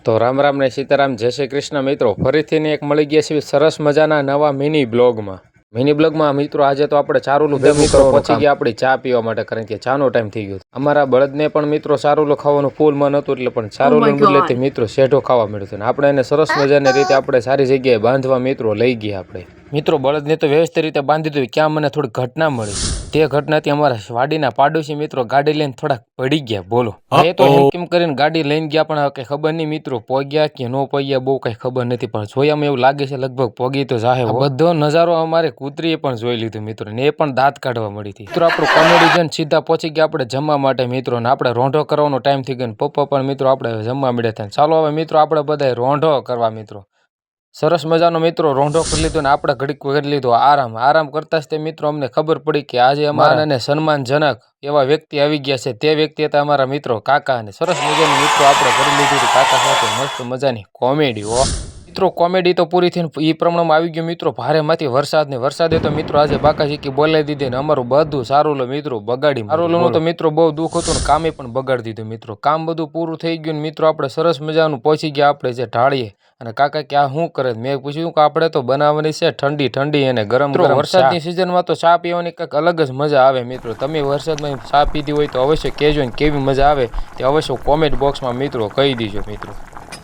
તો રામ રામ ને સીતારામ, જય શ્રી કૃષ્ણ મિત્રો. ફરીથી એક મળી ગયા છે સરસ મજાના નવા મિની બ્લોગમાં મિત્રો આજે તો આપણે ચારુલું મિત્રો પહોંચી ગયા આપણી ચા પીવા માટે, કારણ કે ચાનો ટાઈમ થઈ ગયો. અમારા બળદને પણ મિત્રો ચારુલું ખાવાનું ફૂલ મન હતું, એટલે પણ ચારુલું બદલે મિત્રો શેઢો ખાવા મળ્યું હતું. આપણે એને સરસ મજાની રીતે આપણે સારી જગ્યાએ બાંધવા મિત્રો લઈ ગયા. આપણે મિત્રો બળદને તો વ્યવસ્થિત રીતે બાંધી દીધું. ક્યાં મને થોડી ઘટના મળી, તે ઘટનાથી અમારા વાડીના પાડોશી મિત્રો ગાડી લઈને થોડાક પડી ગયા. બોલો, એ તો કેમ કરીને ગાડી લઈને ગયા, પણ કઈ ખબર નહીં મિત્રો પોગ્યા કે ન પોગ્યા બહુ કઈ ખબર નથી, પણ જોયામાં એવું લાગે છે લગભગ પોગી તો જાહે. બધો નજારો અમારે કૂતરીએ પણ જોઈ લીધું મિત્રો, ને એ પણ દાંત કાઢવા મળી હતી. મિત્રો આપણું કોમેડી જોઈને સીધા પહોંચી ગયા આપણે જમવા માટે મિત્રો, ને આપણે રોંઢો કરવાનો ટાઈમ થઈ ગયો. પપ્પા પણ મિત્રો આપણે જમવા મળ્યા હતા. ચાલો હવે મિત્રો આપણે બધા રોંઢો કરવા મિત્રો. સરસ મજાનો મિત્રો રોંઢો કરી લીધો ને આપણે ઘડીક કરી લીધો આરામ કરતા જ તે મિત્રો અમને ખબર પડી કે આજે અમારાને સન્માનજનક એવા વ્યક્તિ આવી ગયા છે. તે વ્યક્તિ હતા અમારા મિત્રો કાકા, અને સરસ મજાની મિત્રો આપણે કરી લીધી કાકા સાથે મસ્ત મજાની કોમેડી. મિત્રો કોમેડી તો પૂરી થઈને એ પ્રમાણમાં આવી ગયું મિત્રો ભારેમાંથી વરસાદે તો મિત્રો આજે બાકાજી બોલાવી દીધી ને અમારું બધું સારું મિત્રો બગાડી. સારું તો મિત્રો બહુ દુઃખ હતું ને કામે પણ બગાડી દીધું મિત્રો. કામ બધું પૂરું થઈ ગયું ને મિત્રો આપણે સરસ મજાનું પહોંચી ગયા આપણે જે ઢાળીએ. અને કાકા કે આ શું કરે, મેં પૂછ્યું કે આપણે તો બનાવવાની છે ઠંડી અને ગરમ. વરસાદની સિઝનમાં તો ચા પીવાની કંઈક અલગ જ મજા આવે મિત્રો. તમે વરસાદમાં ચા પીધી હોય તો અવશ્ય કહેજો ને કેવી મજા આવે તે અવશ્ય કોમેન્ટ બોક્સમાં મિત્રો કહી દીજો મિત્રો.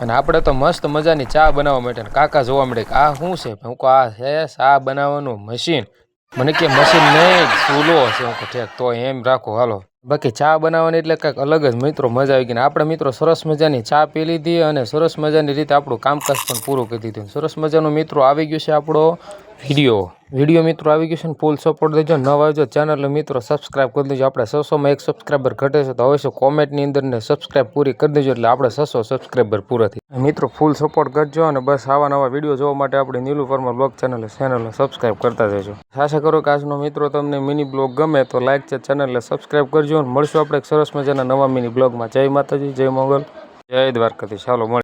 અને આપણે તો મસ્ત મજાની ચા બનાવવા માટે કાકા જોવા મળે કે આ શું છે. હું કહું આ છે ચા બનાવવાનું મશીન. મને કે મશીન નહીં ચૂલો છે. હું કહું ઠેક તો એમ રાખો હાલો. બાકી ચા બનાવવાની એટલે કંઈક અલગ જ મિત્રો મજા આવી ગઈ. ને આપણે મિત્રો સરસ મજાની ચા પી લીધી અને સરસ મજાની રીતે આપણું કામકાજ પણ પૂરું કરી દીધું. સરસ મજાનો મિત્રો આવી ગયું છે આપણો વિડીયો મિત્રો આવી ગયું છે ને ફૂલ સપોર્ટ દેજો. નવા આવજો ચેનલ મિત્રો સબસ્ક્રાઈબ કરી દેજો. આપણે 600માં 1 સબસ્ક્રાઈબર ઘટે છે તો અવશ્ય કોમેન્ટની અંદર ને સબસ્ક્રાઈબ પૂરી કરી દેજો, એટલે આપણે 600 સબસ્ક્રાઈબર પૂરા થઈ. મિત્રો ફૂલ સપોર્ટ કરજો અને બસ આવા નવા વિડીયો જોવા માટે આપણી નીલુફરમાં બ્લોગ ચેનલને સબસ્ક્રાઈબ કરતા જજો. આશા કરું કે આજનો મિત્રો તમને મિની બ્લોગ ગમે તો લાઈક છે ચેનલને સબસ્ક્રાઈબ કરજો. મળશું આપણે એક સરસ મજાના નવા મિની બ્લોગમાં. જય માતાજી, જય મંગલ, જય દ્વારકાધીશ. ચાલો મળીએ.